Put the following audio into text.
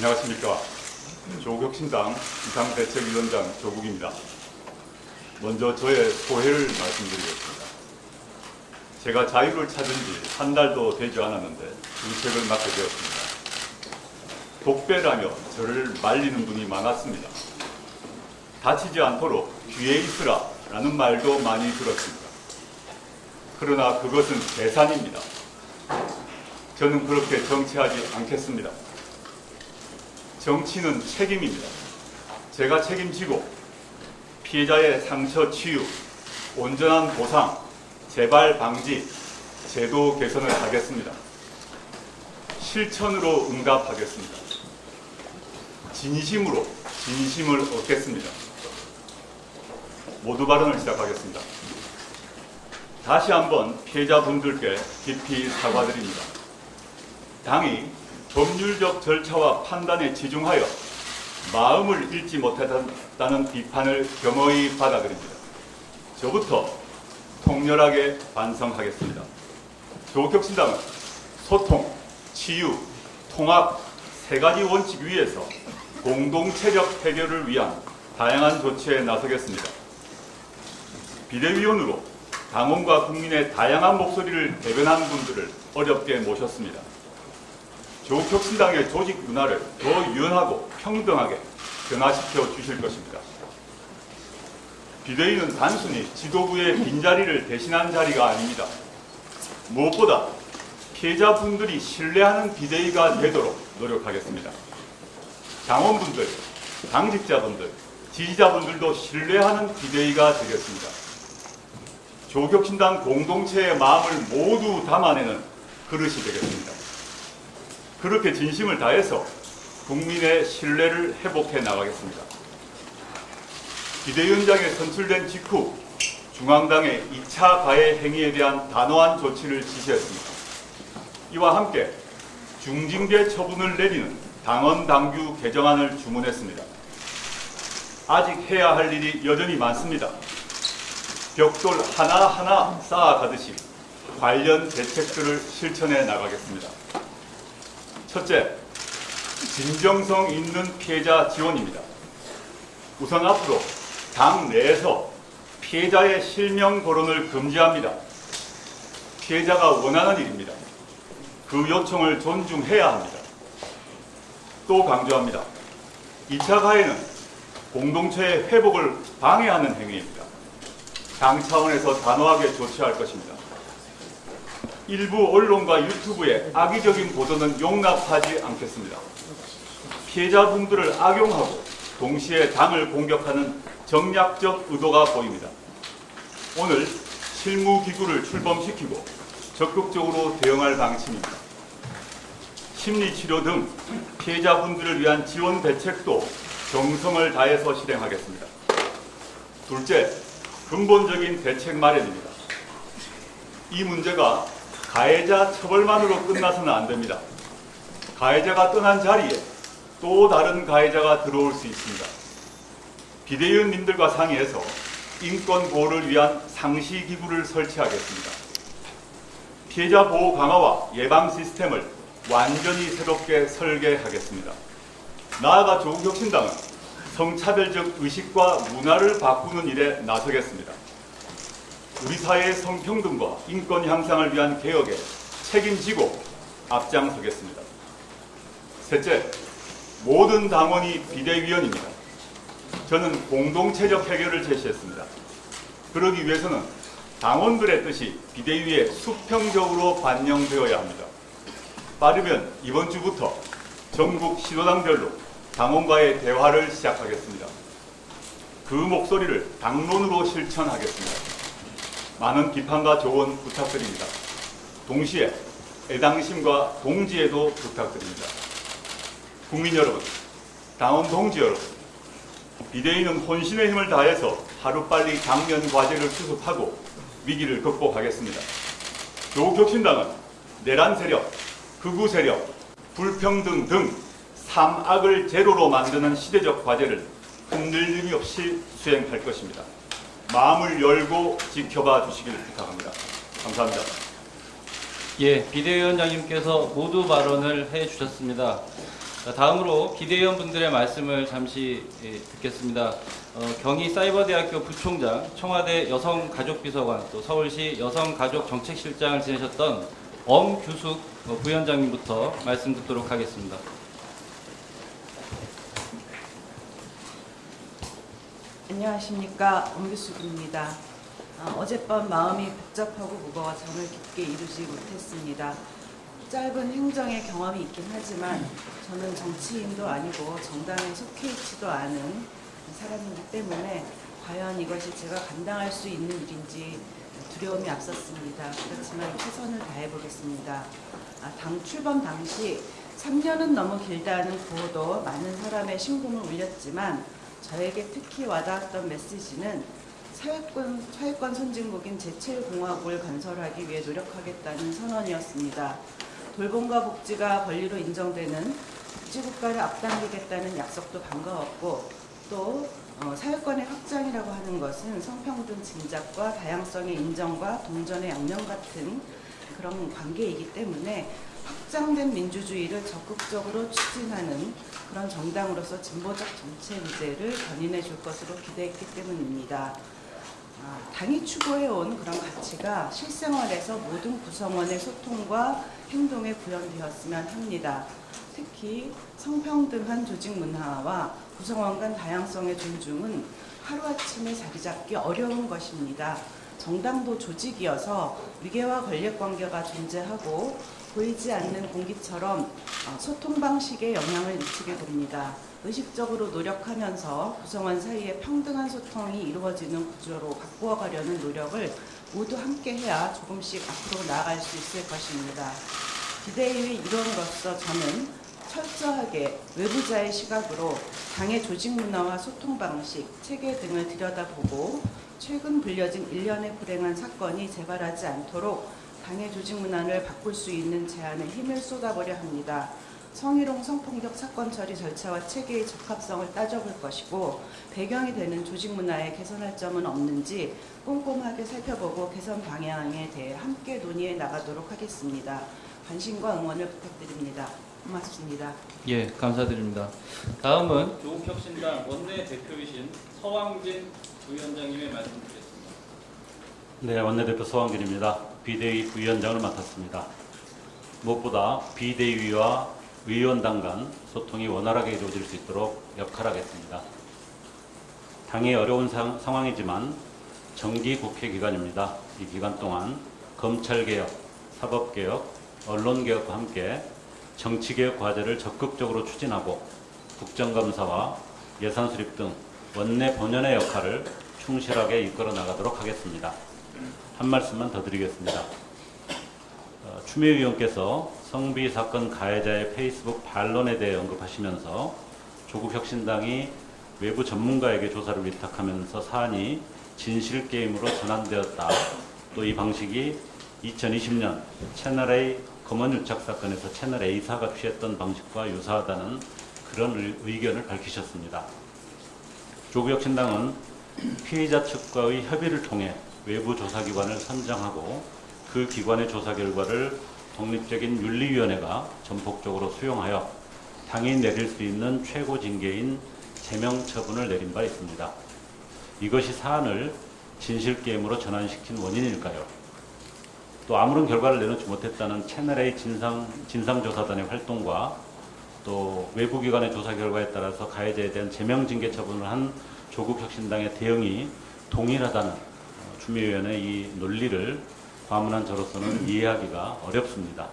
안녕하십니까. 조국혁신당 비상대책위원장 조국입니다. 먼저 저의 소회를 말씀드리겠습니다. 제가 자유를 찾은 지 한 달도 되지 않았는데 정책을 맡게 되었습니다. 독배라며 저를 말리는 분이 많았습니다. 다치지 않도록 귀에 있으라 라는 말도 많이 들었습니다. 그러나 그것은 계산입니다. 저는 그렇게 정치하지 않겠습니다. 정치는 책임입니다. 제가 책임지고 피해자의 상처 치유, 온전한 보상, 재발 방지, 제도 개선을 하겠습니다. 실천으로 응답하겠습니다. 진심으로 진심을 얻겠습니다. 모두 발언을 시작하겠습니다. 다시 한번 피해자분들께 깊이 사과드립니다. 당이 법률적 절차와 판단에 지중하여 마음을 잃지 못했다는 비판을 겸허히 받아들입니다. 저부터 통렬하게 반성하겠습니다. 조국혁신당은 소통, 치유, 통합 세 가지 원칙 위에서 공동체적 해결을 위한 다양한 조치에 나서겠습니다. 비대위원으로 당원과 국민의 다양한 목소리를 대변한 분들을 어렵게 모셨습니다. 조국혁신당의 조직 문화를 더 유연하고 평등하게 변화시켜 주실 것입니다. 비대위는 단순히 지도부의 빈자리를 대신한 자리가 아닙니다. 무엇보다 피해자분들이 신뢰하는 비대위가 되도록 노력하겠습니다. 당원분들, 당직자분들, 지지자분들도 신뢰하는 비대위가 되겠습니다. 조국혁신당 공동체의 마음을 모두 담아내는 그릇이 되겠습니다. 그렇게 진심을 다해서 국민의 신뢰를 회복해 나가겠습니다. 비대위원장에 선출된 직후 중앙당의 2차 가해 행위에 대한 단호한 조치를 지시했습니다. 이와 함께 중징계 처분을 내리는 당원 당규 개정안을 주문했습니다. 아직 해야 할 일이 여전히 많습니다. 벽돌 하나하나 쌓아가듯이 관련 대책들을 실천해 나가겠습니다. 첫째, 진정성 있는 피해자 지원입니다. 우선 앞으로 당 내에서 피해자의 실명 거론을 금지합니다. 피해자가 원하는 일입니다. 그 요청을 존중해야 합니다. 또 강조합니다. 2차 가해는 공동체의 회복을 방해하는 행위입니다. 당 차원에서 단호하게 조치할 것입니다. 일부 언론과 유튜브의 악의적인 보도는 용납하지 않겠습니다. 피해자분들을 악용하고 동시에 당을 공격하는 정략적 의도가 보입니다. 오늘 실무기구를 출범시키고 적극적으로 대응할 방침입니다. 심리치료 등 피해자분들을 위한 지원 대책도 정성을 다해서 실행하겠습니다. 둘째, 근본적인 대책 마련입니다. 이 문제가 가해자 처벌만으로 끝나서는 안 됩니다. 가해자가 떠난 자리에 또 다른 가해자가 들어올 수 있습니다. 비대위원님들과 상의해서 인권 보호를 위한 상시기구를 설치하겠습니다. 피해자 보호 강화와 예방 시스템을 완전히 새롭게 설계하겠습니다. 나아가 조국혁신당은 성차별적 의식과 문화를 바꾸는 일에 나서겠습니다. 우리 사회의 성평등과 인권 향상을 위한 개혁에 책임지고 앞장서겠습니다. 셋째, 모든 당원이 비대위원입니다. 저는 공동체적 해결을 제시했습니다. 그러기 위해서는 당원들의 뜻이 비대위에 수평적으로 반영되어야 합니다. 빠르면 이번 주부터 전국 시도당별로 당원과의 대화를 시작하겠습니다. 그 목소리를 당론으로 실천하겠습니다. 많은 비판과 조언 부탁드립니다. 동시에 애당심과 동지에도 부탁드립니다. 국민 여러분, 당원 동지 여러분, 비대위는 혼신의 힘을 다해서 하루빨리 당면 과제를 수습하고 위기를 극복하겠습니다. 조국혁신당은 내란 세력, 극우 세력, 불평등 등 삼악을 제로로 만드는 시대적 과제를 흔들림이 없이 수행할 것입니다. 마음을 열고 지켜봐 주시길 부탁합니다. 감사합니다. 예, 비대위원장님께서 모두 발언을 해주셨습니다. 자, 다음으로 비대위원분들의 말씀을 잠시 듣겠습니다. 경희사이버대학교 부총장, 청와대 여성가족비서관, 또 서울시 여성가족정책실장을 지내셨던 엄규숙 부위원장님부터 말씀 듣도록 하겠습니다. 안녕하십니까, 엄규숙입니다. 어젯밤 마음이 복잡하고 무거워 잠을 깊게 이루지 못했습니다. 짧은 행정의 경험이 있긴 하지만 저는 정치인도 아니고 정당에 속해 있지도 않은 사람이기 때문에 과연 이것이 제가 감당할 수 있는 일인지 두려움이 앞섰습니다. 그렇지만 최선을 다해보겠습니다. 당 출범 당시 3년은 너무 길다는 구호도 많은 사람의 심금을 울렸지만 저에게 특히 와닿았던 메시지는 사회권 선진국인 제7공화국을 건설하기 위해 노력하겠다는 선언이었습니다. 돌봄과 복지가 권리로 인정되는 복지국가를 앞당기겠다는 약속도 반가웠고 또 사회권의 확장이라고 하는 것은 성평등 진작과 다양성의 인정과 동전의 양면 같은 그런 관계이기 때문에 확장된 민주주의를 적극적으로 추진하는 그런 정당으로서 진보적 정책 의제를 견인해 줄 것으로 기대했기 때문입니다. 당이 추구해온 그런 가치가 실생활에서 모든 구성원의 소통과 행동에 구현되었으면 합니다. 특히 성평등한 조직 문화와 구성원 간 다양성의 존중은 하루아침에 자리 잡기 어려운 것입니다. 정당도 조직이어서 위계와 권력관계가 존재하고 보이지 않는 공기처럼 소통 방식에 영향을 미치게 됩니다. 의식적으로 노력하면서 구성원 사이에 평등한 소통이 이루어지는 구조로 바꾸어가려는 노력을 모두 함께 해야 조금씩 앞으로 나아갈 수 있을 것입니다. 비대위의 일원으로서 저는 철저하게 외부자의 시각으로 당의 조직 문화와 소통 방식, 체계 등을 들여다보고 최근 불려진 일련의 불행한 사건이 재발하지 않도록 당의 조직 문화를 바꿀 수 있는 제안에 힘을 쏟아보려 합니다. 성희롱 성폭력 사건 처리 절차와 체계의 적합성을 따져볼 것이고 배경이 되는 조직 문화에 개선할 점은 없는지 꼼꼼하게 살펴보고 개선 방향에 대해 함께 논의해 나가도록 하겠습니다. 관심과 응원을 부탁드립니다. 고맙습니다. 예, 감사드립니다. 다음은 조국혁신당 원내대표이신 서왕진 부위원장님의 말씀 드리겠습니다. 네, 원내대표 서왕진입니다. 비대위 부위원장을 맡았습니다. 무엇보다 비대위와 위원당 간 소통이 원활하게 이루어질 수 있도록 역할하겠습니다. 당이 어려운 상황이지만 정기 국회 기간입니다. 이 기간 동안 검찰개혁, 사법개혁, 언론개혁과 함께 정치개혁 과제를 적극적으로 추진하고 국정감사와 예산수립 등 원내 본연의 역할을 충실하게 이끌어 나가도록 하겠습니다. 한 말씀만 더 드리겠습니다. 추미애 의원께서 성비 사건 가해자의 페이스북 반론에 대해 언급하시면서 조국 혁신당이 외부 전문가에게 조사를 위탁하면서 사안이 진실게임으로 전환되었다. 또 이 방식이 2020년 채널A 검언유착 사건에서 채널A사가 취했던 방식과 유사하다는 그런 의견을 밝히셨습니다. 조국 혁신당은 피해자 측과의 협의를 통해 외부 조사기관을 선정하고 그 기관의 조사 결과를 독립적인 윤리위원회가 전폭적으로 수용하여 당이 내릴 수 있는 최고 징계인 제명 처분을 내린 바 있습니다. 이것이 사안을 진실게임으로 전환시킨 원인일까요? 또 아무런 결과를 내놓지 못했다는 채널A 진상조사단의 활동과 또 외부기관의 조사 결과에 따라서 가해자에 대한 제명징계 처분을 한 조국혁신당의 대응이 동일하다는 추미애 의원의 이 논리를 과문한 저로서는 이해하기가 어렵습니다.